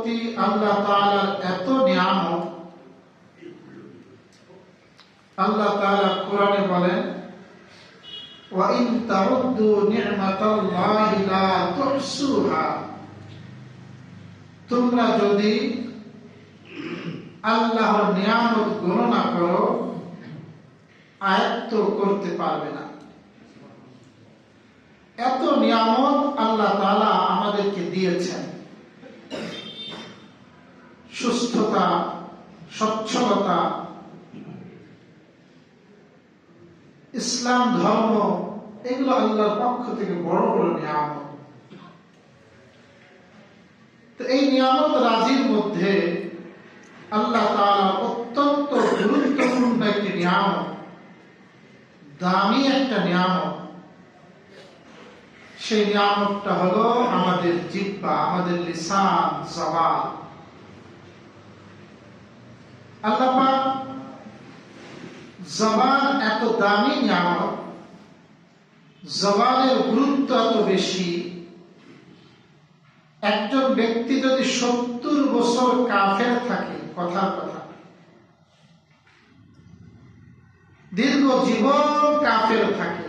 প্রতি আল্লাহ তাআলার এত নিয়ামত, আল্লাহ তাআলা কোরআনে বলেন, ওয়া ইন তাউদ্দু নি'মাতাল্লাহি লা তুহসুহা, তোমরা যদি আল্লাহর নিয়ামত গণনা করো আয়ত্ত করতে পারবে না। এত নিয়ামত আল্লাহ তাআলা আমাদেরকে দিয়েছেন। সুস্থতা, সচ্ছলতা, ইসলাম ধর্ম, এগুলো আল্লাহর পক্ষ থেকে বড় বড় নিয়ামত। তো এই নিয়ামত রাজির মধ্যে আল্লাহ তাআলা অত্যন্ত গুরুত্বপূর্ণ একটি নিয়ামত, দামি একটা নিয়ামত, সেই নিয়ামতটা হলো আমাদের জিহ্বা, আমাদের লিসান, জবান। আল্লাহ পাক জবান এত দামি নিয়ামত, জবানের গুরুত্ব এত বেশি। একজন ব্যক্তি যদি 70 বছর কাফের থাকে, কথার কথা, দীর্ঘ জীবন কাফের থাকে,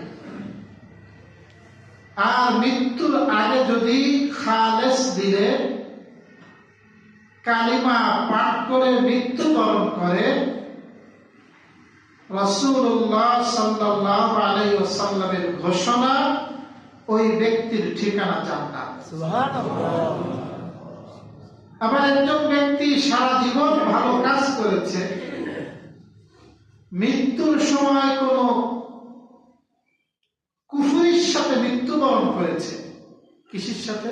আর মৃত্যুর আগে যদি খালেস দিলে কালিমা পাঠ করে মৃত্যুবরণ করে, রাসূলুল্লাহ সাল্লাল্লাহু আলাইহি ওয়াসাল্লামের ঘোষণা, ওই ব্যক্তির ঠিকানা জান্নাত। সুবহানাল্লাহ। আবার একজন ব্যক্তি সারা জীবন ভালো কাজ করেছে, মৃত্যুর সময় কোন কুফরির সাথে মৃত্যুবরণ করেছে। কিসের সাথে?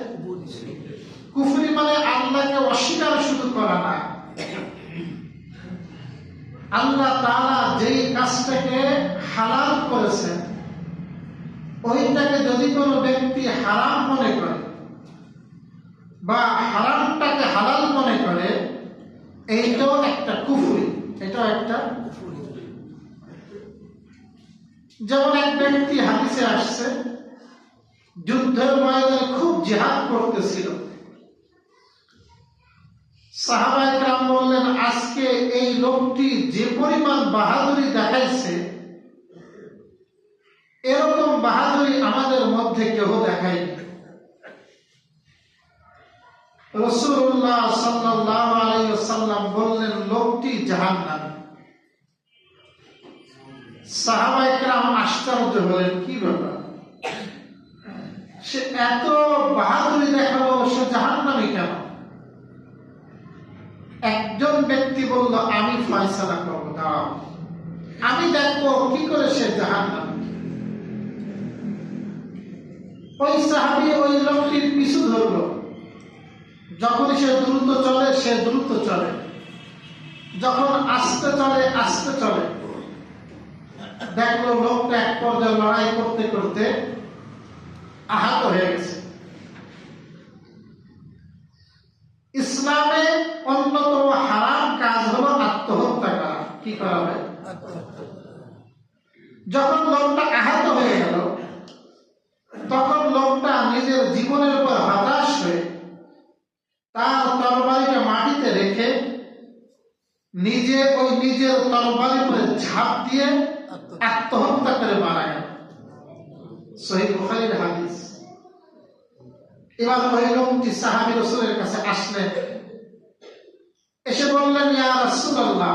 কুফরি মানে আল্লাহকে অস্বীকার শুধু করা না, আল্লাহ তাআলা যেই কাজটাকে হালাল করেছেন ওইটাকে যদি কোনো ব্যক্তি হারাম মনে করে বা হারামটাকে হালাল মনে করে, এইটাও একটা কুফরি, এটাও একটা কুফরি। যেমন এক ব্যক্তি হাদিসে আসছে, যুদ্ধের ময়দানে খুব জিহাদ করতেছিল, সাহাবায়ে কেরাম বললেন, আজকে এই লোকটি যে পরিমাণ বাহাদুরি দেখাইছে, এরকম বাহাদুরি আমাদের মধ্যে কেউ দেখায়নি। রাসূলুল্লাহ সাল্লাল্লাহু আলাইহি ওয়াসাল্লাম বললেন, লোকটি জাহান্নামী। সাহাবায়ে কেরাম আশ্চর্য হলেন, কি ব্যাপার, সে এত বাহাদুরি দেখালো, সে জাহান্নামী কেন? একজন ব্যক্তি বলল, আমি ফয়সালা করব, দাও আমি দেখবো কি করে সে জাহান্নামী। ওই সাহাবী ওই লোকটির পিছু ধরলো, যখন সে দ্রুত চলে সে দ্রুত চলে, যখন আস্তে চলে আস্তে চলে। দেখলো লোকটা এক পর্যায়ে লড়াই করতে করতে আহত হয়ে গেছে। ইসলামে অন্যতম হারাম কাজ হলো আত্মহত্যা করা। কি করা হয়? যখন লোকটা আহত হয়ে গেল, তখন লোকটা নিজের জীবনের উপর হতাশ হয়ে তার তরবারিটা মাটিতে রেখে নিজে ওই নিজের তরবারির উপরে ঝাঁপ দিয়ে আত্মহত্যা করে মারা গেল। সহিহ বুখারীর হাদিস। এবার ওই লোকটি সাহাবী রাসূলের কাছে আসলেন, এসে বললেন, ইয়া রাসূলুল্লাহ,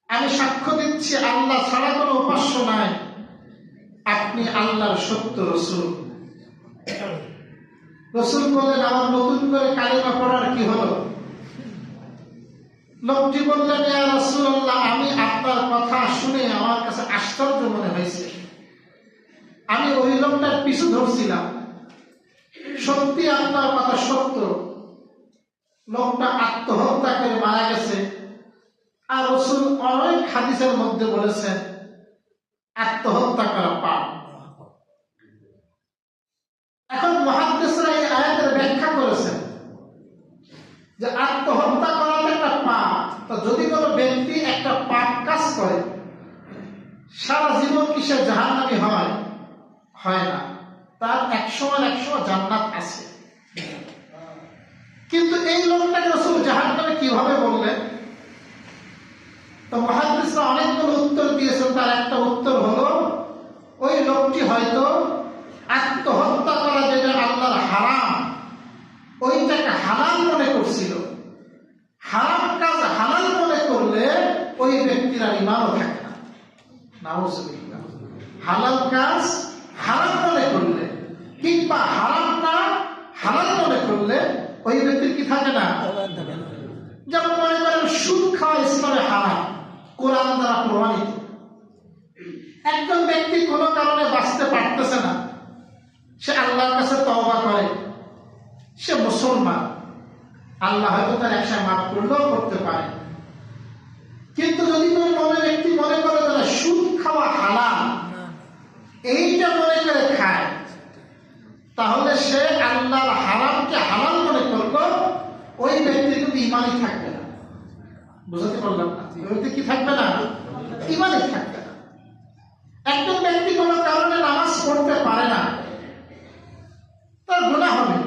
আমি সাক্ষ্য দিচ্ছি আল্লাহ ছাড়া কোনো উপাস্য নাই, আপনি আল্লাহর সত্য রাসূল। রাসূল বললেন, আমার নতুন করে কালিমা পড়ার কি হলো? লোকটি বললেন, ইয়া রাসূলুল্লাহ, আমি আপনার কথা শুনে আমার কাছে আশ্চর্য মনে হয়েছে, আমি ওই লোকটার পিছু ধরছিলাম, সত্যি আপনার কথা সত্য, লোকটা আত্মহত্যা করে মারা গেছে। আর রাসূল অনেক হাদিসের মধ্যে বলেছেন আত্মহত্যা করা পাপ। এখন মুহাদ্দিসরা এই আয়াতের ব্যাখ্যা করেছেন যে আত্মহত্যা করা একটা পাপ। তো যদি কোনো ব্যক্তি একটা পাপ কাজ করে, সারা জীবন কি সে জাহান্নামী হয়? হয় না, তার 100 জান্নাত আছে। কিন্তু এই লোকটাকে রাসূল জাহান্নামে কিভাবে বললেন? তো মুহাদ্দিসরা অনেকগুলো উত্তর দিয়েছেন। তার একটা উত্তর হলো, ওই লোকটি হয়তো আত্মহত্যা করা যেটা আল্লাহর হারাম, ওইটাকে হালাল মনে করছিল। হারাম কাজ হালাল মনে করলে ওই ব্যক্তির আর ঈমানও থাকে না। নাউযুবিল্লাহ। হালাল কাজ হারাম মনে করলে কিংবা হারাম না হালাল মনে করলে ওই ব্যক্তির কি থাকে না? যেমন মনে করেন সুদ খাওয়া ইসলামে হারাম, কোরআন দ্বারা প্রমাণিত। একজন ব্যক্তি কোনো কারণে বাঁচতে পারতেছে না, সে আল্লাহর কাছে তওবা করে, সে মুসলমান, আল্লাহ হয়তো তার একসময় মাফ করলেও করতে পারে। কিন্তু যদি কোনো ব্যক্তি মনে করে তারা সুদ খাওয়া হালাল, এইটা মনে করে খায়, তাহলে সে আল্লাহর হারামকে হালাল মনে করলো, ওই ব্যক্তির কিন্তু ঈমানই থাকবে না। বুঝতে পারলাম না? ওই ব্যক্তি কি থাকবে না? ঈমানই থাকবে না। একজন ব্যক্তি কোনো কারণে নামাজ পড়তে পারে না, তার গুনাহ হবে।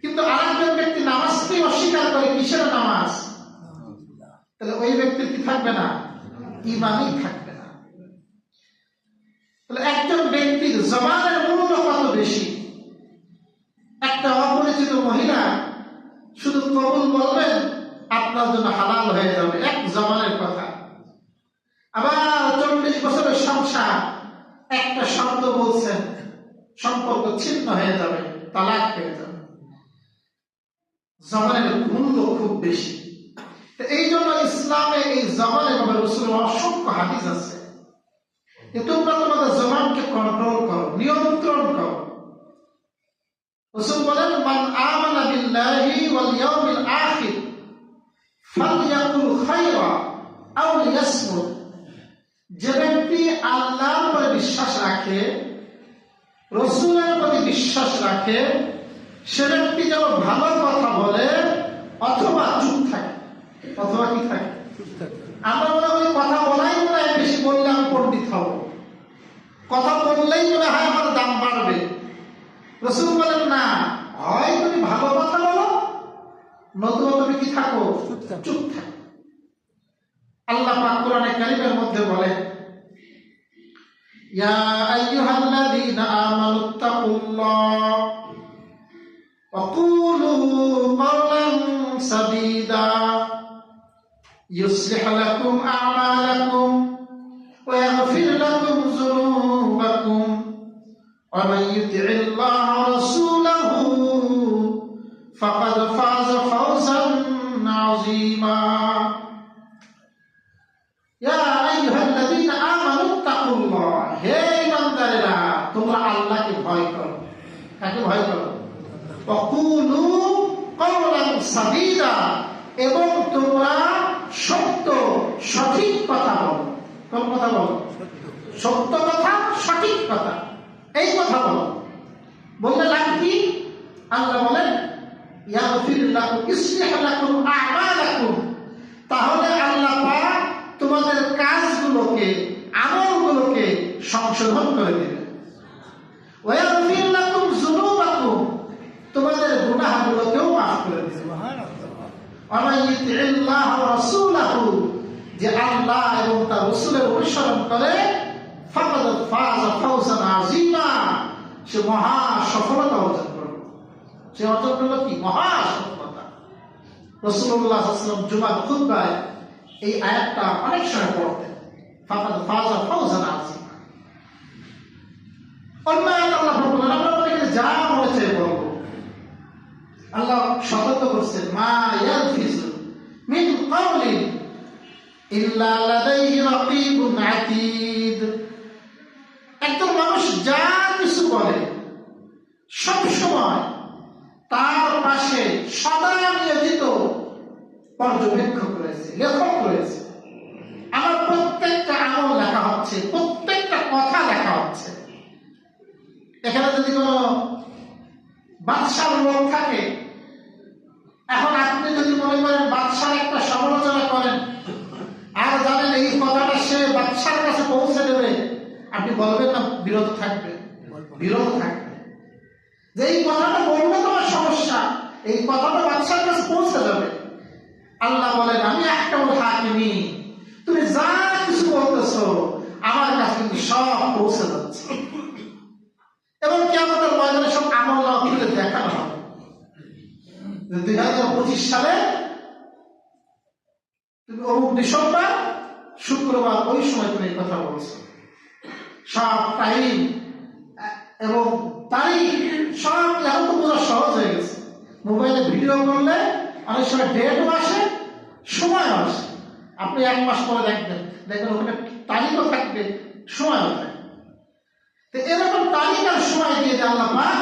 কিন্তু আরেকজন ব্যক্তি নামাজকে অস্বীকার করে, কিসের নামাজ? তাহলে ওই ব্যক্তির কি থাকবে না? ঈমানই থাকবে না। তাহলে একজন ব্যক্তির জবানের মূল্য কত বেশি। একটা অপরিচিত মহিলা শুধু কবুল বলবেন, আপনার জন্য হালাল হয়ে যাবে, এক জবানের কথা। আবার 40 বছরের সংসার, একটা শব্দ বলছেন, সম্পর্ক ছিন্ন হয়ে যাবে, তালাক হয়ে যাবে। জবানের মূল্য খুব বেশি। এই জন্য ইসলামে এই জবানের ব্যাপারে রাসূলের অসংখ্য হাদিস আছে। তোমরা তোমাদের জবানকে কন্ট্রোল করো, নিয়ন্ত্রণ করো। রাসূল বলেন, মান আমানা বিল্লাহি ওয়াল ইয়াউমিল আখির ফালইয়াকুল খায়রা আও লিয়াসমুত। যে ব্যক্তি আল্লাহর উপরে বিশ্বাস রাখে, রাসূলের প্রতি বিশ্বাস রাখে, সে ব্যক্তি যেন ভালো কথা বলে অথবা চুপ থাকে। অথবা কি থাকে? আমরা মনে করি কথা বলাই মনে হয় বেশি বললে আমি পণ্ডিত হব, কথা বললেই মনে হয় আমার দাম বাড়বে। রাসূল বলেন না, হয় তুমি ভালো কথা বলো, নতুবা তুমি কি থাকো? চুপ থাকো। আল্লাহ পাক কোরআনে কারীমের মধ্যে বলেন, ইয়া আইয়ুহাল্লাযীনা আমানুত্তাকুল্লাহ ওয়া কুলু কওলান সাদীদা يصلح لكم أعمالكم ويغفر لكم ذنوبكم ومن يطع الله ورسوله فقد فاز فوزا عظيما يا أيها الذين آمنوا اتقوا الله হে ইমানদারেরা তোমরা আল্লাহকে ভয় করো। কাকে ভয় করো? ওয়াকুলু কওলান সাদীদা, এবং তোমরা সত্য সঠিক কথা বলো। কোন কথা বলো? সত্য কথা, সঠিক কথা, এই কথা বলো। বললে লাভ কি? আল্লাহ বলেন, ইয়াগফির লাকুম ইসলিহ লাকুম আ'মালাকুম, তাহলে আল্লাহ পাক তোমাদের কাজগুলোকে, আমলগুলোকে সংশোধন করে দেবেন। ওয়া ইয়াগফির লাকুম যুনুবাকুম, তোমাদের গুনাহগুলোকেও মাফ করে দেবেন। যে আল্লাহ এবং তার রাসূলের অনুসরণ করে, ফাকাদ ফাযা ফাওজান আযীমা, সে মহা সফলতা অর্জন করবে। সে অর্জন করলো কি? মহা সফলতা। রাসূলুল্লাহ সাল্লাল্লাহু আলাইহি ওয়াসাল্লাম জুমার খুতবায় এই আয়াতটা অনেক সময় পড়তেন, ফাকাদ ফাযা ফাওজান আযীমা। অন্য আয়াত আল্লাহ বলেন, আমরা বলি যা বলেছে বলবো। আল্লাহ সতর্ক করছেন, মা ইয়ালফিজু মিন কাওলিন ইল্লা লাদাইহি রাকীবুন আতীদ। একজন মানুষ যা কিছু বলে সব সময় তার পাশে সদা নিয়োজিত পর্যবেক্ষক রয়েছে, লেখক রয়েছে। আমার প্রত্যেকটা আমল লেখা হচ্ছে, প্রত্যেকটা কথা লেখা হচ্ছে। এখানে যদি কোনো বাদশার লোক থাকে, এখন আপনি যদি মনে করেন বাদশার একটা সমালোচনা করেন, আর জানেন এই কথাটা সে বাদশার কাছে পৌঁছে দেবে, আপনি বলবেন না বিরত থাকবে? বিরত থাকবে যে এই কথাটা বললে তোমার সমস্যা, এই কথাটা বাদশার কাছে পৌঁছে যাবে। আল্লাহ বলেন আমি আহকামুল হাকিমিন, তুমি যা কিছু বলতেছো আমার কাছে কিন্তু সব পৌঁছে যাচ্ছে। এবং কিয়ামতের ময়দানে সব আমলনামা খুলে দেখানো হবে। 2025 সালে তুমি অমুক ডিসেম্বর শুক্রবার ওই সময় তুমি এই কথা বলছো, সব টাইম এবং তারিখ সব এখন তো বোঝা সহজ হয়ে গেছে। মোবাইলে ভিডিও করলে অনেক সময় ডেটও আসে, সময়ও আসে। আপনি 1 মাস পরে দেখবেন ওখানে তারিখও থাকবে, সময়ও থাকবে। তো এরকম তারিখ আর সময় দিয়ে দেয় আল্লাহ পাক,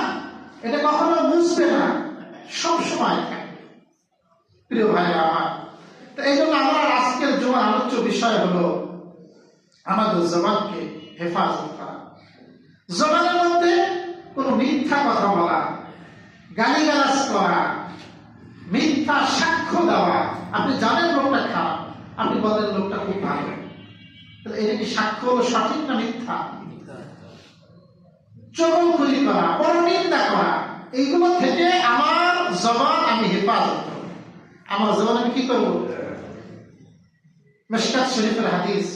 এটা কখনো মুছবে না, সব সময় থাকবে। প্রিয় ভাইরা আমার, তো এই জন্য আমার আজকের জুমার আলোচ্য বিষয় হলো আমাদের জবানকে হেফাজত করা। জবানের মধ্যে কোনো মিথ্যা কথা বলা, গালিগালাজ করা, মিথ্যা সাক্ষ্য দেওয়া। আপনি জানেন লোকটা খারাপ, আপনি বলেন লোকটা খুব ভালো, তাহলে এটা কি সাক্ষ্য হলো সঠিক না মিথ্যা? চগলখুরি করা, পরনিন্দা করা, এইগুলো থেকে আমার জবান আমি হেফাজত করব। আমার জবান আমি কি করবো? মিশকাত শরীফের হাদিস,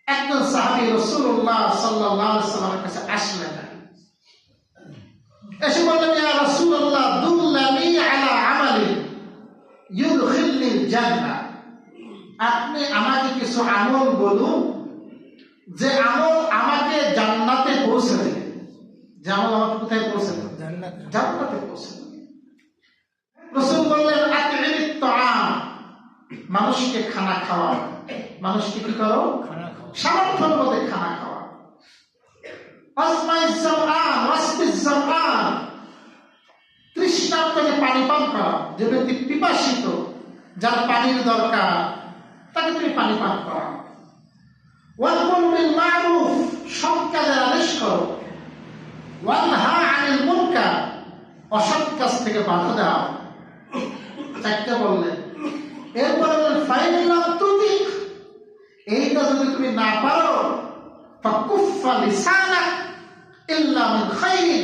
একজন সাহাবী রাসূলুল্লাহ সাল্লাল্লাহু আলাইহি ওয়াসাল্লামের কাছে আসলেন, এসে বললেন ইয়া রাসূলুল্লাহ দুল্লানি আলা আমালি ইউদখিলনি জান্নাহ, আপনি আমাকে কিছু আমল বলুন যে আমল আমাকে জান্নাতে পৌঁছে দেবে। যে আমল আমাকে কোথায় পৌঁছে দেবে? জান্নাতে পৌঁছে দেবে। রাসূল বললেন আতইমিত তাআম, মানুষকে খানা খাওয়া। মানুষকে কি করো? সামর্থ্যের মধ্যে খানা খাওয়া। আসমাইজ জামআন ওয়াসবিজ জামআন, তৃষ্ণার্তকে পানি পান করা। যে ব্যক্তি পিপাসিত, যার পানির দরকার, তাকে তুমি পানি পান করা। ওয়াকুল বিল মারুফ, সৎ কাজের আদেশ করো। ওয়ানহা আনিল মুনকার, অসৎ কাজ থেকে বাধা দাও। চারটা বললেন। এরপরে বললেন ফাইনাল তুতিক, এইটা যদি তুমি না পারো ফাকুফা লিসানাক ইল্লা মিন খাইর,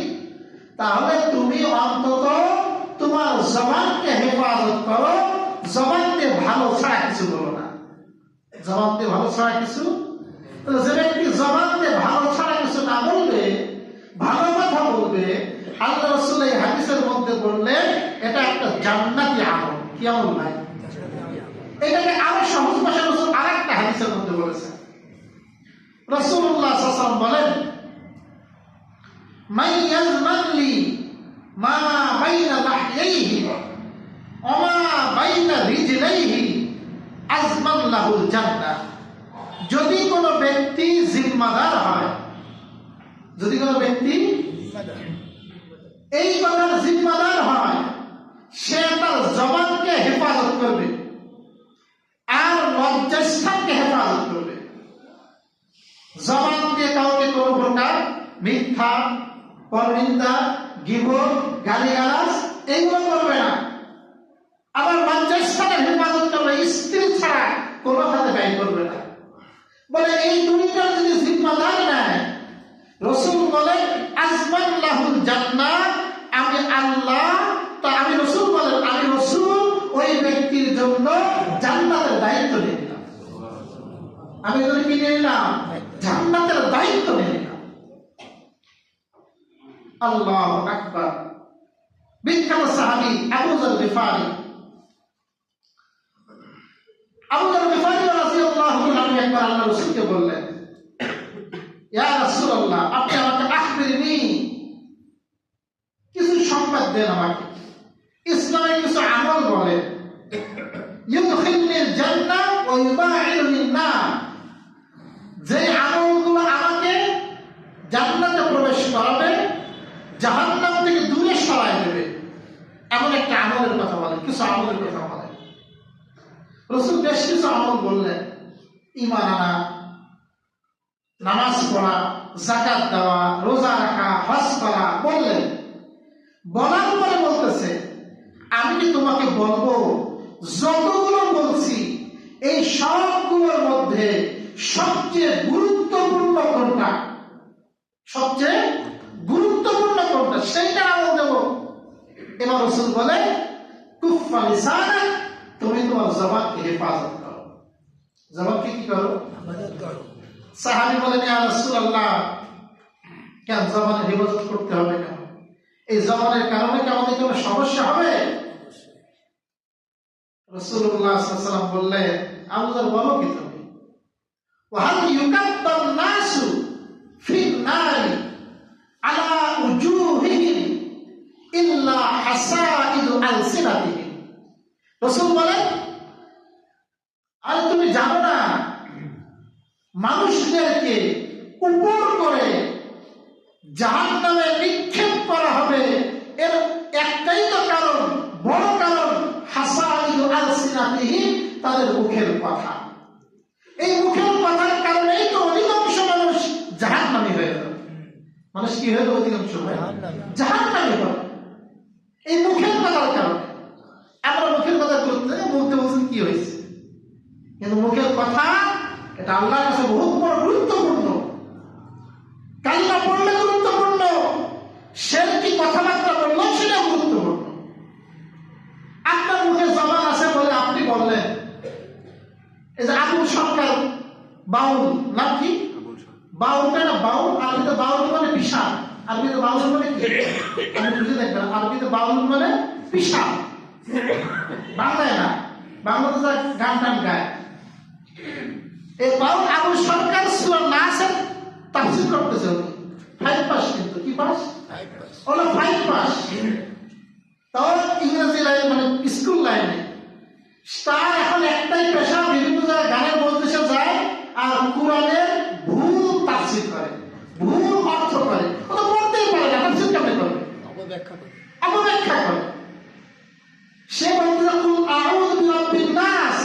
তাহলে তুমি অন্তত তোমার জবানকে হেফাজত করো। জবান দিয়ে ভালো ছাড়া কিছু বলো না। জবান দিয়ে ভালো ছাড়া কিছু, যে ব্যক্তি জবান দিয়ে ভালো ছাড়া কিছু না বলবে, ভালো কথা বলবে, আল্লাহ রাসূল এই হাদিসের মধ্যে বললেন এটা একটা জান্নাতি আমল। কি আমল ভাই? এটাকে আরো সহজ ভাষায় রাসূল আরেকটা হাদিসের মধ্যে বলেছেন। রাসূলুল্লাহ সাল্লাল্লাহু আলাইহি ওয়াসাল্লাম বলেন মান ইয়াজমানলি মা বাইনা লাহইহি ওয়া মা বাইনা রিজলাইহি আজমান লাহুল জান্নাহ, যদি কোনো ব্যক্তি জিম্মাদার হয়, যদি কোনো ব্যক্তি এই কথার জিম্মাদার হয়, সে তার জবানকে হেফাজত করবে আর লজ্জাস্থানকে হেফাজত করবে। জবান দিয়ে কাউকে কোনো প্রকার মিথ্যা, পরনিন্দা, গীবত, গালিগালাজ এইগুলো করবে না। আবার লজ্জাস্থানের হেফাজত করবে, স্ত্রী ছাড়া কোনো হাতে ব্যয় করবে না। বলে এই দুইটার যদি জিম্মাদার নেয়, রাসূল বলেন আজমান লাহুল জান্নাহ, আমি আল্লাহ, তা আমি রাসূল বলেন আমি রাসূল ওই ব্যক্তির জন্য জান্নাতের দায়িত্ব নিয়ে নিলাম। আমি যদি কি নিয়ে নিলাম? জান্নাতের দায়িত্ব নিয়ে নিলাম। আল্লাহু আকবার। বিখ্যাত সাহাবী আবু যর গিফারী, আবু যর গিফারী রাদিয়াল্লাহু আনহু একবার আল্লাহর রাসূলকে বললেন ইয়া রাসূলুল্লাহ, আপনি আমাকে আখবিরনি, কিছু সংবাদ দেন আমাকে, ইসলামের কিছু আমল বলেন, ইউদখিলনিল জান্নাহ ওয়া ইউবাঈদুনিন নার, যে আমলগুলো আমাকে জান্নাতে প্রবেশ করাবে, জাহান্নাম থেকে দূরে সরায় দেবে, এমন একটা আমলের কথা বলেন, কিছু আমলের কথা বলেন। রাসূল বেশ কিছু আমল বললেন, ঈমান আনা, নামাজ পড়া, যাকাত দেওয়া, রোজা রাখা, হজ করা বললেন। বলার পরে বলতেছে আমি কি তোমাকে বলবো যতগুলো বলছি এই সবগুলোর মধ্যে সবচেয়ে গুরুত্বপূর্ণ কোনটা? সবচেয়ে গুরুত্বপূর্ণ কোনটা? সেইটা আমল দেব। এবার রাসূল বলে কুফা লিসানাক, তুমি তোমার জবানকে হেফাজত করো। জবানকে কি করো? হেফাজত করো। সাহাবী বলেন ইয়া রাসূলুল্লাহ, কেন জবানের হেফাজত করতে হবে কেন? এই জবানের কারণে কি আমাদের কোনো সমস্যা হবে? রাসূলুল্লাহ সাল্লাল্লাহু আলাইহি ওয়াসাল্লাম বললেন, আবু যর বলো কি তুমি? ওয়াহাল ইউকাব্বান নাসু ফিন নারি আলা উজুহিহিম ইল্লা হাসাইদু আলসিনাতিহিম। রাসূল বলেন, আর তুমি জানো না মানুষদেরকে উপর করে জাহান্নামে নিক্ষেপ করা হবে, এর একটাই তো কারণ, বড় কারণ, হাসাইদু আলসিনাতিহিম, তাদের মুখের কথা। এই মুখের কথার কারণেই তো অধিকাংশ মানুষ জাহান্নামী হয়ে যাবে। মানুষ কি হয়ে যাবে? অধিকাংশ জাহান্নামী হবে এই মুখের কথার কারণে। আমরা মুখের কথা করতে বলতে বলছেন কি হয়েছে, কিন্তু মুখের কথা এটা আল্লাহর কাছে বহুত বড় গুরুত্বপূর্ণ। কালিমা পড়লে গুরুত্বপূর্ণ, শিরকি কথাবার্তা বললেও সেটা গুরুত্বপূর্ণ। আপনার মুখে জবান আছে বলে আপনি বললেন, এই যে আবুল সরকার বাউল, নাম কি? বাউলটা না, বাউল আরবিতে বাউল মানে পিশাব, আরবিতে বাউল মানে কি? আমি বুঝে দেখবেন, আরবিতে বাউল মানে পিশাব, বাংলায় না, বাংলাতে গান টান গায়। এই বাউল আবুল সরকার সূরা নাসের তাফসীর করতেছে, উনি 5 পাস, কিন্তু কি পাস? 5 পাস। তাও ইংরেজি লাইন মানে স্কুল লাইনে। তার এখন একটাই পেশা, বিভিন্ন জায়গায় গানের মজলিসে যায় আর কোরআনের ভুল তাফসীর করে, ভুল অর্থ করে। ও তো পড়তেই পারে না, তাফসীর কেমনে করবে? অপব্যাখ্যা করে। সে বলতে কুল আউযু বিরাব্বিন নাস,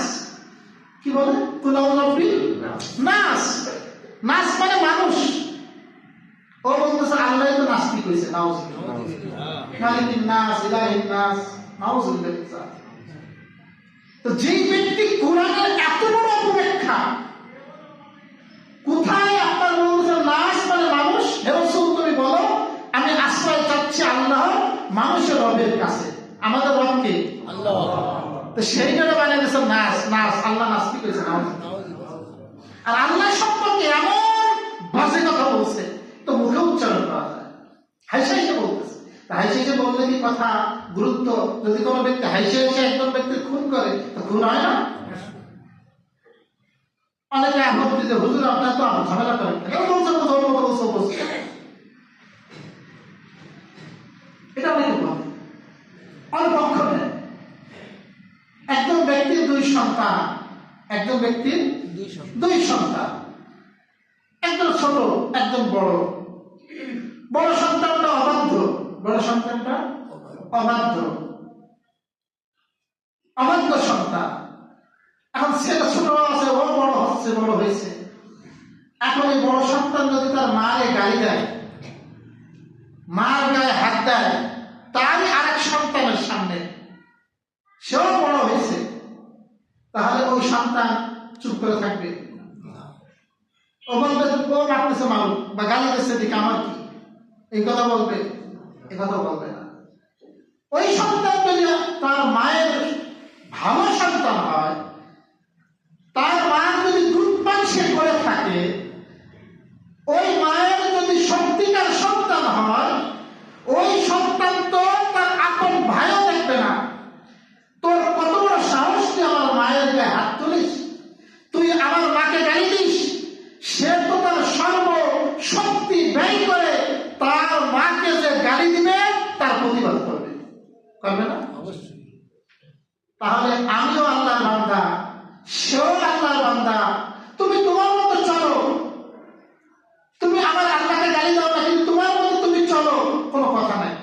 কি বলে? কুল আউযু বিরাব্বিন নাস, নাস মানে মানুষ। ও বলতেছে আল্লাহই তো নাস্তিক হইছে, নাউযুবিল্লাহ, মালিকিন নাস, ইলাহিন নাস, নাউযুবিল্লাহ। তো যেই ব্যক্তি কোরআনের এত বড় অপব্যাখ্যা, কোথায় আপনার বলতেছেন নাস মানে মানুষ? হে রাসূল তুমি বলো আমি আশ্রয় চাচ্ছি আল্লাহ মানুষের রবের কাছে। আমাদের রব কে? আল্লাহ। তো সেইটারে বানিয়ে দিয়েছেন নাস, নাস, আল্লাহ নাস্তিক হয়েছে। আর আল্লাহ সম্পর্কে এমন বাজে কথা বলছে, তো মুখে উচ্চারণ করা যায়, হাইসা হাইসা বলতেছে। হাইসা হাইসা বললে কি কথা গুরুত্ব? যদি কোনো ব্যক্তি হাইসা হাইসা একজন ব্যক্তির খুন করে, তো খুন হয় না? অনেকে আপত্তি যে হুজুর আপনার তো ঝামেলা করেন, এটা অনেকে বলে, অনেক পক্ষ নেয়। একজন ব্যক্তির 2 সন্তান, একজন ব্যক্তির 2 সন্তান, একজন ছোট একজন বড়। বড় সন্তানটা অবাধ্য, বড় সন্তানটা অবাধ্য, অবাধ্য সন্তান। এখন ছেলে ছোট আছে, ও বড় হচ্ছে, বড় হয়েছে। এখন এই বড় সন্তান যদি তার মাকে গালি দেয়, মার গায়ে হাত দেয়, তারই আরেক সন্তানের সামনে, সেও বড় হয়েছে, তাহলে ওই সন্তান চুপ করে থাকবে? ও বলবে ও মারতেছে মারুক, বা গালি দিচ্ছে দিকে আমার কি, এই কথা বলবে? এই কথা বলবে না। ওই সন্তান যদি তার মায়ের ভালো সন্তান হয়, তার মা যদি দুধপান সে করে থাকে, ওই মায়ের যদি সত্যিকার সন্তান হয়, ওই সন্তান তো তার আপন ভাইও দেখবে না। তোর কত বড় সাহস, তুই আমার মায়ের গায়ে হাত তুলিস, তুই আমার মাকে গালি দিস। সে তো তার সর্বশক্তি ব্যয় করে তার মাকে যে গালি দিবে তার প্রতিবাদ করবে, করবে না? অবশ্যই। তাহলে আমিও আল্লাহর বান্দা, সেও আল্লাহর বান্দা। তুমি তোমার মতো চলো, তুমি আমার আল্লাহকে গালি দাও না, কিন্তু তোমার মতো তুমি চলো, কোনো কথা নাই।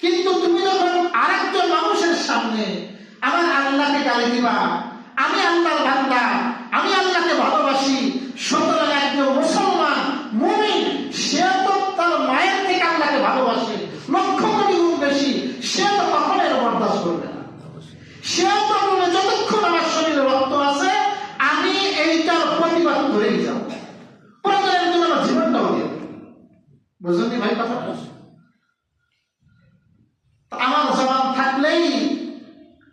কিন্তু তুমি যখন আরেকজন মানুষের সামনে আমার আল্লাহকে গালি দিবা, আমি আল্লাহর বান্দা, আমি আল্লাহকে ভালোবাসি, সুতরাং একজন মুসলমান মুমিন সে তো তার মায়ের থেকে আল্লাহকে ভালোবাসে 1,00,000 কোটি গুণ বেশি, সে তো কখনো এর বরদাস্ত করবে না। সে তো বলে যতক্ষণ আমার শরীরে রক্ত আছে আমি এইটার প্রতিবাদ করেই যাব, প্রয়োজনের জন্য আমার জীবনটাও দিয়ে বুঝলি ভাই কথা? আমার জবান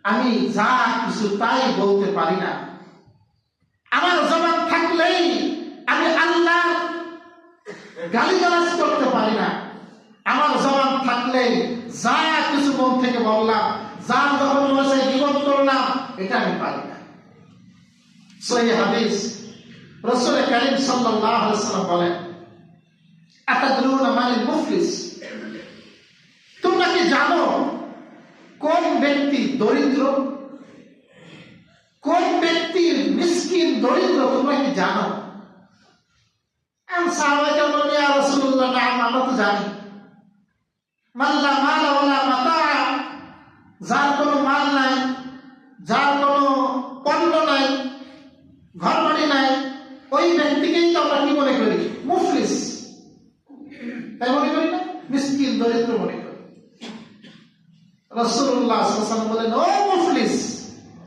আমি যা কিছু তাই বলতে পারি না। আমার জবান থাকলেই আমি আল্লাহ গালিগালাজ করতে পারি না। আমার জবান থাকলেই যা কিছু মন থেকে বললাম, যা যখন মনে চাই জীবন করলাম, এটা আমি পারি না। সহিহ হাদিস, রাসূল কারীম সাল্লাল্লাহু আলাইহি ওয়াসাল্লাম বলেন, আতাদরুনা মানিল মুফলিস, তোমরা কি জানো কোন ব্যক্তি দরিদ্র, কোন ব্যক্তি মিসকিন দরিদ্র, তোমরা কি জানো? সাহাবায়ে বলেন, ইয়া রাসূলুল্লাহ, নাম, আমরা তো জানি। মাল্লা মাল ওয়ালা মাতা, যার কোনো মাল নাই, যার কোনো পণ্য নাই, ঘর বাড়ি নাই, ওই ব্যক্তিকেই তো আমরা কি মনে করি? মুফলিস। তাই মনে করি না? মিসকিন দরিদ্র মনে করি। রাসূলুল্লাহ সাল্লাল্লাহু আলাইহি ওয়াসাল্লাম বলেন, ও মুফলিস,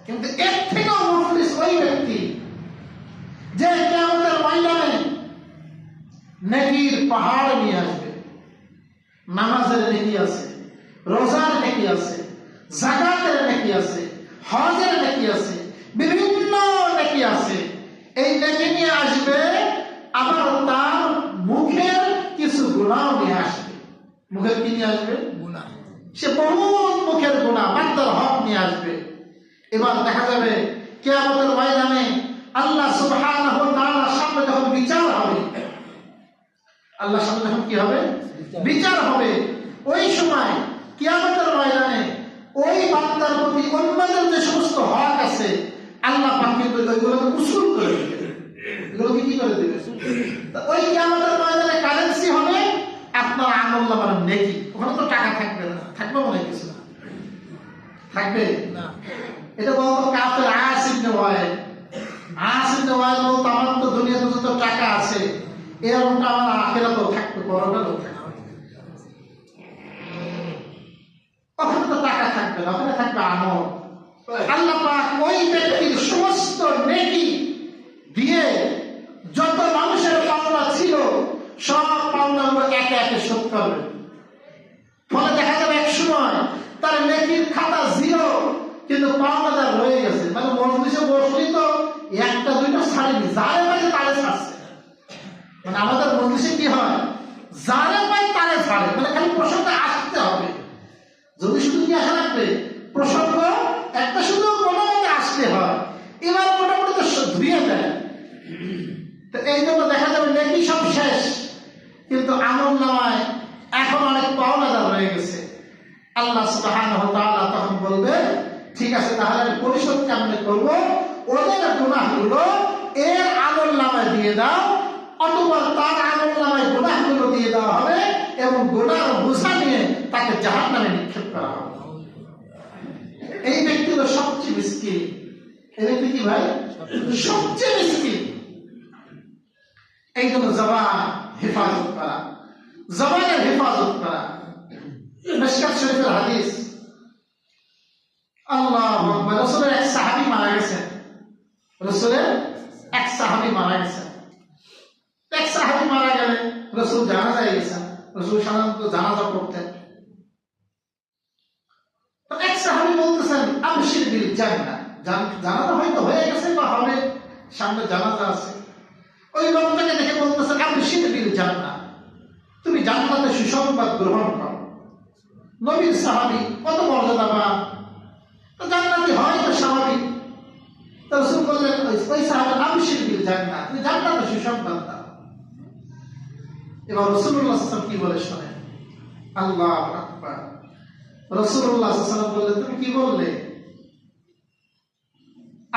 কিন্তু এর থেকেও মুফলিস ওই ব্যক্তি যে কিয়ামতের ময়দানে নেকির পাহাড় নিয়ে আসবে। নামাজের নেকি আছে, রোজার নেকি আছে, যাকাতের নেকি আছে, হজের নেকি আছে, বিভিন্ন নেকি আছে। এই নেকি নিয়ে আসবে, আবার তার মুখের কিছু গুনাহ নিয়ে আসবে। মুখের কি নিয়ে আসবে? গুনাহ। সে বহুত মুখের গুনাহ, বান্দার হক নিয়ে আসবে। এবার দেখা যাবে কিয়ামতের ময়দানে আল্লাহ সুবহানাহু ওয়া তাআলার সামনে যখন বিচার হবে, আল্লাহর সামনে যখন কি হবে? বিচার হবে। ওই সময় কিয়ামতের ময়দানে ওই বান্দার প্রতি অন্যদের যে সমস্ত হক আছে, আল্লাহ পাক কিন্তু ওইগুলোকে উসুল করে দিবে। এগুলোকে কি করে দিবে? ওই কিয়ামতের ময়দানে কারেন্সি হবে আপনার আমলনামার নেকি। ওখানে তো টাকা থাকবে না, থাকবে মনে কিছু না, থাকবে না। এটা বলতো কাফের আস ইবনে ওয়াইল। আস ইবনে ওয়াইল বলতো, আমার তো দুনিয়াতে যত টাকা আছে, এরকমটা আমার আখিরাতেও থাকবে, পরকালেও থাকবে। ওখানে তো টাকা থাকবে না, ওখানে থাকবে আমল। আল্লাহ পাক ওই ব্যক্তির সমস্ত নেকি দিয়ে যত মানুষের পাওনা ছিল, সব পাওনাগুলো একে একে শোধ করবে। ফলে দেখা যাবে এক সময় তার নেকির খাতা জিরো, কিন্তু পাওনাদার রয়ে গেছে। মানে মজলিসে বসলি তো একটা দুইটা ছাড়েনি, যারে পাইছে তারে ছাড়ছে। মানে আমাদের মজলিসে কি হয়? যারে পাই তারে ছাড়ে, মানে খালি প্রসঙ্গে আসতে হবে। যদি শুধু কি আসা লাগবে? প্রসঙ্গ একটা শুধু কোনো মতে আসতে হয়, এবার মোটামুটি তো ধুয়ে দেয়। তো এই জন্য দেখা যাবে নেকি সব শেষ, কিন্তু আমলনামায় এখন অনেক পাওনাদার রয়ে গেছে। আল্লাহ সুবহানাহু ওয়া তাআলা তখন বলবে, ঠিক আছে, তাহলে আমি পরিশোধ কেমনে করব? ওদের গুনাহগুলো এর আমলনামায় দিয়ে দাও, অতঃপর তার আমলনামায় গুনাহগুলো দিয়ে দেওয়া হবে এবং গুনাহ বোঝা নিয়ে তাকে জাহান্নামে নিক্ষেপ করা হবে। এই ব্যক্তি হলো সবচেয়ে মিসকিন। এই ব্যক্তি কি ভাই? সবচেয়ে মিসকিন। এই জন্য জবান হেফাজত করা, জবানের হেফাজত করা। মিশকাত শরীফের হাদিস, আল্লাহু আকবার। রাসূলের এক সাহাবী মারা গেছেন, রাসূলের এক সাহাবী মারা গেছেন। এক সাহাবী মারা গেলে রাসূল জানাজায় গেছেন। রাসূল সাধারণত জানাজা পড়তেন। তো এক সাহাবী বলতেছেন, আবশির বিল জান্নাহ, জানাজা হয়তো হয়ে গেছে বা হবে, সামনে জানাজা আছে। ওই লোকটাকে দেখে বলতেছেন, আবশির বিল জান্নাহ, তুমি জান্নাতের সুসংবাদ গ্রহণ করো। নবীর সাহাবী, কত মর্যাদাবান, তো জান্নাতি হয় তো স্বাভাবিক। তো রাসূল বললেন, ওই সাহাবী, আবশির বিল জান্নাহ, তুমি জান্নাতের সুসংবাদ দাও। এবার রাসূলুল্লাহ সাল্লাল্লাহু আলাইহি ওয়াসাল্লাম কি বলে শোনেন, আল্লাহু আকবার। রাসূলুল্লাহ সাল্লাল্লাহু আলাইহি ওয়াসাল্লাম বললেন, তুমি কি বললে?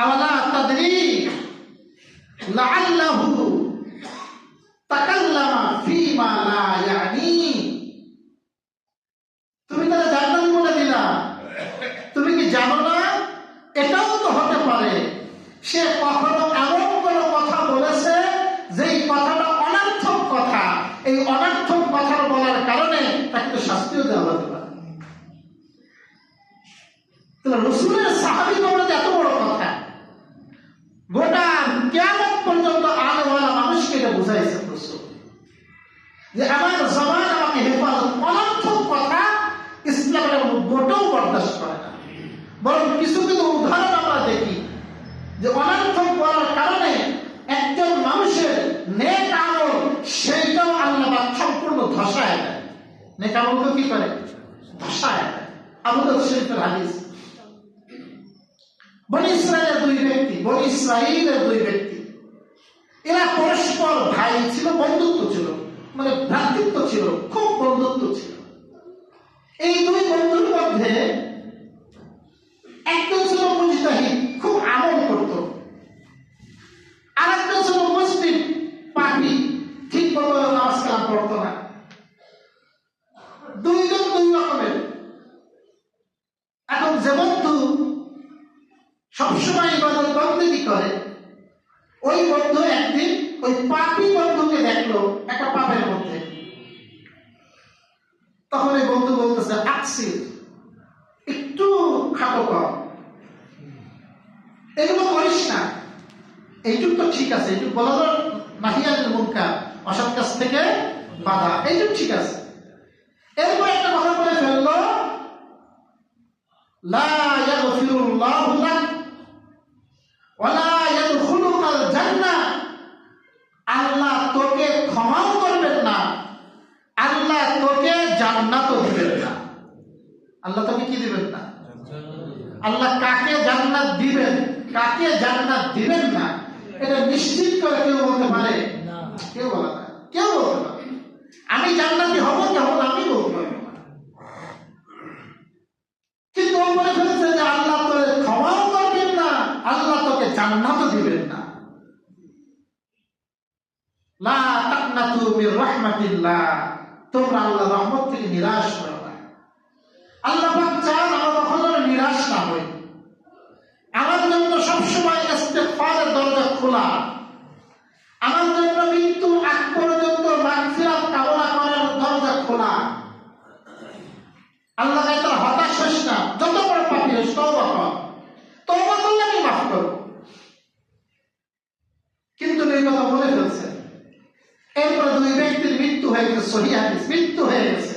আওয়ালা তাদরি লাআল্লাহু তাকাল্লামা ফীমা লা ইয়ানি, তুমি তাহলে জান্নাত বলে দিলা, তুমি কি জানো না এটাও তো হতে পারে সে কখনো এমন কোনো কথা বলেছে যেই কথাটা অনর্থক কথা, এই অনর্থক কথা বলার কারণে তাকে তো শাস্তিও দেওয়া হতে পারে। তাহলে রাসূলের সাহাবী বলতে এত বড় কথা, গোটা কিয়ামত পর্যন্ত আলেওয়ালা মানুষকে এটা বুঝাইছেন রাসূল, যে আমার জবান আমাকে হেফাজত, অনর্থক কথা ইসলামের মোটেও বরদাস্ত করে না। বরং কিছু যে অনর্থক বলার কারণে একজন মানুষের নেক আমল সেইটাও আল্লাহ পাক সম্পূর্ণ ধসায় দেয়। নেক আমলকে কি করে? ধসায় দেয়। আবু দাউদ শরীফের হাদিস। বনি ইসরায়েলের দুই ব্যক্তি এরা পরস্পর ভাই ছিল, বন্ধুত্ব ছিল, মানে ভ্রাতৃত্ব ছিল, খুব বন্ধুত্ব ছিল। এই দুই বন্ধুর মধ্যে একজন ছিল মুজতাহিদ, খুব আমল করত, আর একজন ছিল মুসলিম, পাপী, ঠিক মতো নামাজ কালাম পড়ত না। দুইজন দুই রকমের। এখন যে বন্ধু সবসময় ইবাদত বন্দেগী করে, ওই বন্ধু একদিন ওই পাপী বন্ধুকে দেখলো একটা পাপের মধ্যে। তখন এই বন্ধু বলতেছে, আকসির, একটু খাটো কর, এগুলো করিস না, এইটুক তো ঠিক আছে, এইটুক বলার নাহিয়ানিল মুনকার, অসৎ কাজ থেকে বাধা, এইটুক ঠিক আছে। এরপর একটা কথা বলে ফেললো, লা ইয়াগফিরুল্লাহু লাক ওয়ালা ইয়াদখুলুকাল জান্নাহ, আল্লাহ তোকে ক্ষমাও করবেন না, আল্লাহ তোকে জান্নাতও দিবেন না। আল্লাহ তোকে কি দিবেন না? আল্লাহ কাকে জান্নাত দিবেন, কাকে জান্নাত দিবেন না, এটা নিশ্চিত করে কেউ বলতে পারে? কেউ বলে না, কেউ বলতে পারে। আমি জান্নাতি হব কেমন আমি বলতে পারবো না, কিন্তু ও বলে ফেলেছে যে আল্লাহ তোকে ক্ষমাও করবেন না, আল্লাহ তোকে জান্নাতও দিবেন না। লা তাকনাতু মির রাহমাতিল্লাহ, তোমরা আল্লাহর রহমত থেকে নিরাশ করো না। আল্লাহ পাক চান আমরা কখনো নিরাশ না হই। আমার জন্য সবসময় ইস্তেগফারের দরজা খোলা, আমার জন্য মৃত্যু আগ পর্যন্ত মাগফিরাত কামনা করার দরজা খোলা। আল্লাহ তাআলা হতাশ হইস না, যত বড় পাপী হইস তওবা কর, তওবা করলে আমি মাফ করব। কিন্তু এই কথা বলে ফেলছে। এরপর দুই ব্যক্তির মৃত্যু হয়ে গেছে, সহিহ হাদিস, মৃত্যু হয়ে গেছে।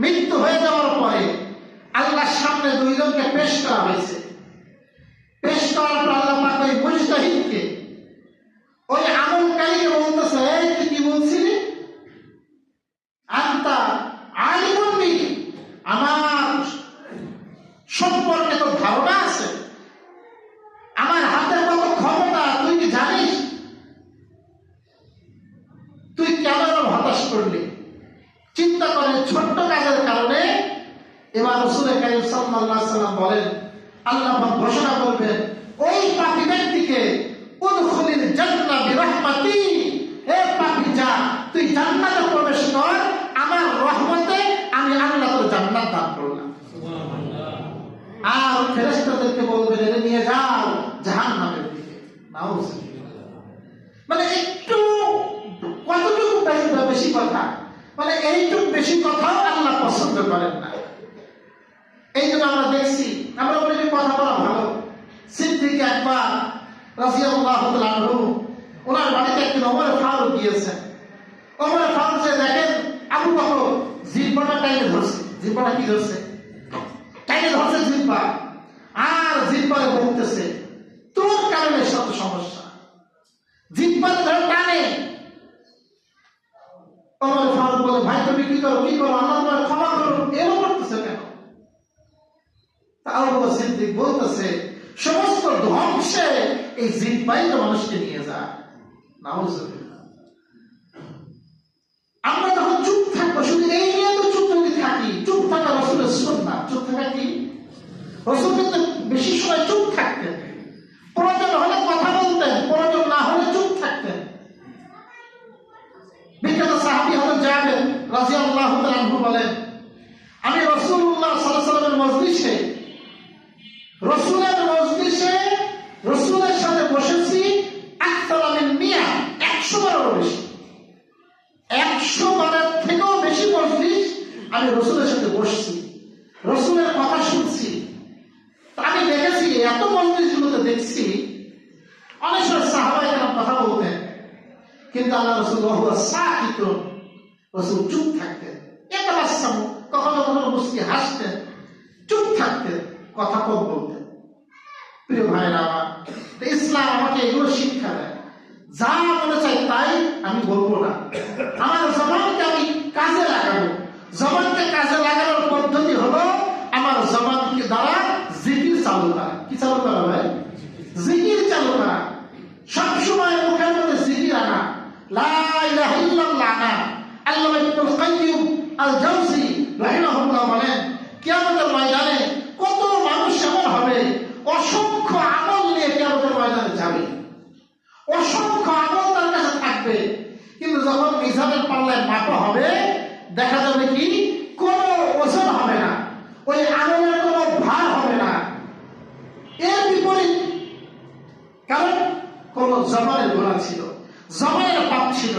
মৃত্যু হয়ে যাওয়ার পরে আল্লাহর সামনে দুইজনকে পেশ করা হয়েছে। পেশ করার পর আল্লাহ পাক ওই মুজতাহিদকে, ওই আমলকারীকে বলতেছে, এই তুই কি বলছিলি? আনতা আলিমুন বি, আমার সম্পর্কে তো ধারণা আছে, আমার হাতের কত ক্ষমতা তুই কি জানিস? তুই কেন হতাশ করলি? চিন্তা করে ছোট্ট কাজের কারণে এবার রাসূল কারীম সাল্লাল্লাহু আলাইহি ওয়াসাল্লাম বলেন, আল্লাহ পাক ঘোষণা করবেন ওই পাপী ব্যক্তিকে, উদখুলিল জান্নাহ বিরহমাতি, হে পাপী যা, তুই জান্নাতে প্রবেশ কর, আমার রহমতে আমি আল্লাহ তোর জান্নাত দান করলাম। সুবহানাল্লাহ। আর ফেরেশতাদেরকে বলবেন, এনে নিয়ে যাও জাহান্নামের দিকে। নাউযুবিল্লাহ। মানে একটু কতটুকু বেশি কথা, মানে এইটুকু বেশি কথাও আল্লাহ পছন্দ করেন না। এই জন্য আমরা দেখছি, আমরা বলি যে কথা বলা ভালো। সিদ্দিক আকবর রাদিয়াল্লাহু তাআলা আনহু, ওনার বাড়িতে একদিন ওমর ফারুক গিয়েছেন। ওমর ফারুক যে দেখেন আবু বকর জিহ্বাটা টাইনে ধরছে, জিহ্বাটা কি ধরছে? টাইনে ধরছে জিহ্বা, আর জিহ্বারে বলতেছে, তোর কারণে সব সমস্যা, জিহ্বাটা ধরে টানে। ওমর ফারুক বলে, ভাই তুমি কি করো, কি করো, আল্লাহ তোমার ক্ষমা করো, এরকম করতেছে কেন? আবু বকর সিদ্দিক বলতেছে, সমস্ত ধ্বংসে এই জিহ্বাই তো মানুষকে নিয়ে যায়। নাউযুবিল্লাহ। আমরা যখন চুপ থাকবো, শুধু এই নিয়ে তো চুপ যদি থাকি, চুপ থাকা রাসূলের সুন্নাহ। চুপ থাকা কি? রাসূল কিন্তু বেশি সময় চুপ থাকতেন, প্রয়োজন হলে কথা বলতেন, প্রয়োজন না হলে চুপ থাকতেন। বিখ্যাত সাহাবী হযরত জাবের রাদিয়াল্লাহু তাআলা আনহু বলেন, আমি রাসূলুল্লাহ সাল্লাল্লাহু আলাইহি ওয়াসাল্লামের মজলিসে, রসুলের সাথে বসেছি, 100 বারেরও বেশি, 100 বারের থেকেও বেশি মজলিস আমি রসুলের সাথে বসছি, রসুলের কথা শুনছি। আমি দেখেছি, এত মজলিসগুলোতে দেখছি অনেক সময় সাহাবায়ে কেরাম কথা বলতেন, কিন্তু আল্লাহ রাসূল সাকিতুন, রাসূল চুপ থাকতেন। ইয়াতাবাসসামু, কখনো কখনো মুস্কি হাসতেন, চুপ থাকতেন, কথা কম বলতেন। প্রিয় ভাইরা আমার, ইসলাম আমাকে এগুলো শিক্ষা দেয়। যা মনে চাই তাই আমি বলবো না, আমার জবানকে আমি কাজে লাগাবো। জবানকে কাজে লাগানোর পদ্ধতি হলো আমার জবানকে দ্বারা জিকির চালু করা। কি চালু করা ভাই? জিকির চালু করা। সবসময় মুখের মধ্যে জিকির আনা, লা ইলাহা ইল্লাল্লাহ আনা। আল্লামা ইবনুল কাইয়্যিম আল জাওজি রাহিমাহুল্লাহ বলেন, কিয়ামতের ময়দানে কত মানুষ এমন হবে অসংখ্য আমল নিয়ে কিয়ামতের ময়দানে যাবে, অসংখ্য আমল তার কাছে থাকবে, কিন্তু যখন মিজানের পাল্লায় মাপা হবে দেখা যাবে কি কোনো ওজন হবে না, ওই আমলের কোনো ভার হবে না। এর বিপরীত, কারণ কোন জবানের গুনাহ ছিল, জবানের পাপ ছিল।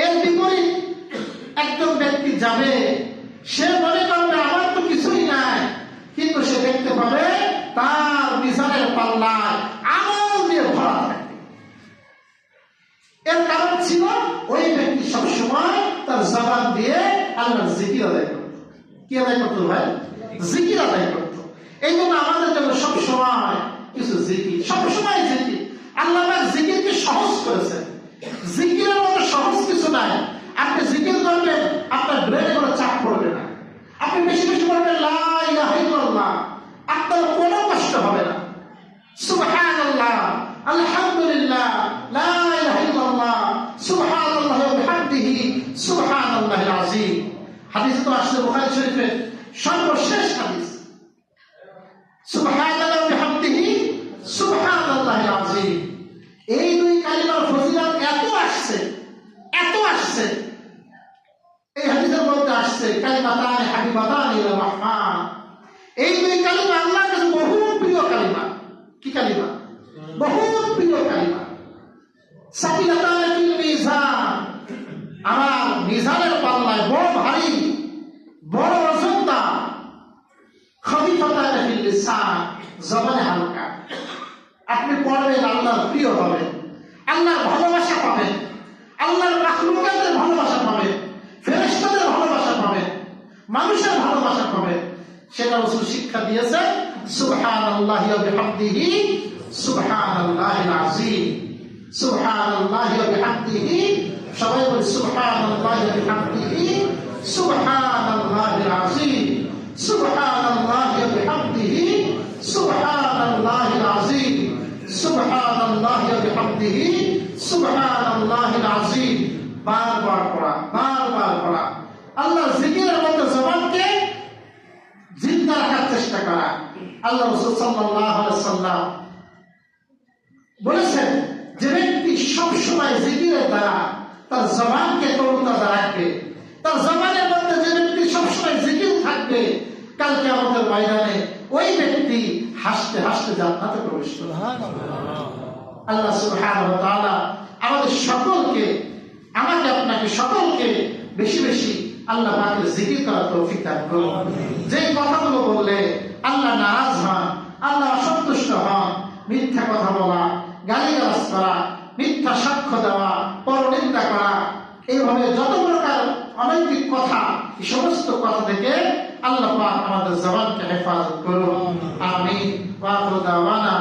এর বিপরীত একজন ব্যক্তি যাবে, সে মনে করবে আমার তো কিছুই নাই, কিন্তু সে দেখতে পাবে তার মিজানের পাল্লায় আমল দিয়ে ভরা থাকে। এর কারণ ছিল ওই ব্যক্তি সবসময় তার জবান দিয়ে আল্লাহর জিকির আদায় করত। কি আদায় করতো ভাই? জিকির আদায় করত। এই জন্য আমাদের জন্য সবসময় কিছু জিকির, সবসময় জিকির। আল্লাহ জিকিরকে সহজ করেছেন। জিকিরের মতো সহজ কিছু নাই। আপনি জিকির করবেন, আপনার ব্রেনে কোনো চাপ পড়বে না। আপনি বেশি বেশি বলবেন লা ইলাহা ইল্লাল্লাহ, আপনার কোনো কষ্ট হবে না। সুবহানাল্লাহ, আলহামদুলিল্লাহ, লা ইলাহা ইল্লাল্লাহ, সুবহানাল্লাহি ওয়া বিহামদিহি, সুবহানাল্লাহিল আযীম। হাদিসে তো আসছে বুখারী শরীফের সর্বশেষ হাদিস, সুবহানাল্লাহি ওয়া বিহামদিহি, সুবহানাল্লাহিল আযীম। এই দুই কালিমার ফজিলত এত আসছে, এত আসছে। এই হাদিসের মধ্যে আসছে কালিমাতানি হাবিবাতানি ইলার রহমান। এই দুই কালিমা আল্লাহর কাছে বহু প্রিয় কালিমা। কি কালিমা? বহু প্রিয় কালিমা। সাকিলাতানি ফিল মিজান, আমার মিজানের পাল্লায় বড় ভারী, বড় ওজনদার। খফিফাতানি ফিল লিসান, জবানে হালকা। আপনি পড়বেন, আল্লাহর প্রিয় হবেন, আল্লাহর ভালোবাসা পাবেন, আল্লাহর মাখলুকাতের ভালোবাসা পাবেন, ফেরেশতাদের ভালোবাসা পাবেন, মানুষের ভালোবাসা পাবেন। সেটা রাসূল শিক্ষা দিয়েছেন। সুবহানাল্লাহি ওয়া বিহামদিহি, সুবহানাল্লাহিল আযীম, সুবহানাল্লাহি ওয়া বিহামদিহি। সবাই বলি সুবহানাল্লাহি ওয়া বিহামদিহি, সুবহানাল্লাহিল আযীম, সুবহানাল্লাহি ওয়া বিহামদিহি, সুবহানাল্লাহিল আযীম, সুবহানাল্লাহি ওয়া বিহামদিহি, সুবহানাল্লাহিল আযীম। বারবার পড়া, বারবার পড়া। আল্লাহর জিকিরের মধ্যে জবানকে জিন্দা রাখার চেষ্টা করা। আল্লাহ রাসূল সাল্লাল্লাহু আলাইহি ওয়াসাল্লাম বলেছেন, যে ব্যক্তি সব সময় জিকিরের দ্বারা তার জবানকে তরতাজা রাখবে, তার জবানের মধ্যে যে ব্যক্তি সব সময় জিকির থাকবে, কাল কিয়ামতের ময়দানে ওই ব্যক্তি হাসতে হাসতে জান্নাতে প্রবেশ করবে। আল্লাহ সুবহানাহু ওয়া তাআলা আমাদের সকলকে, আমাকে আপনাকে সকলকে বেশি বেশি আল্লাহ পাকের জিকির করার তৌফিক দান করুন। যে কথাগুলো বললে আল্লাহ নারাজ হন, আল্লাহ অসন্তুষ্ট হন, মিথ্যা কথা বলা, গালিগালাজ করা, মিথ্যা সাক্ষ্য দেওয়া, পরনিন্দা করা, এইভাবে যত প্রকার অনৈতিক কথা, এই সমস্ত কথা থেকে আল্লাহ পাক আমাদের জবানকে হেফাজত করুন। আমিন। ওয়া আখিরু দাওয়ানা।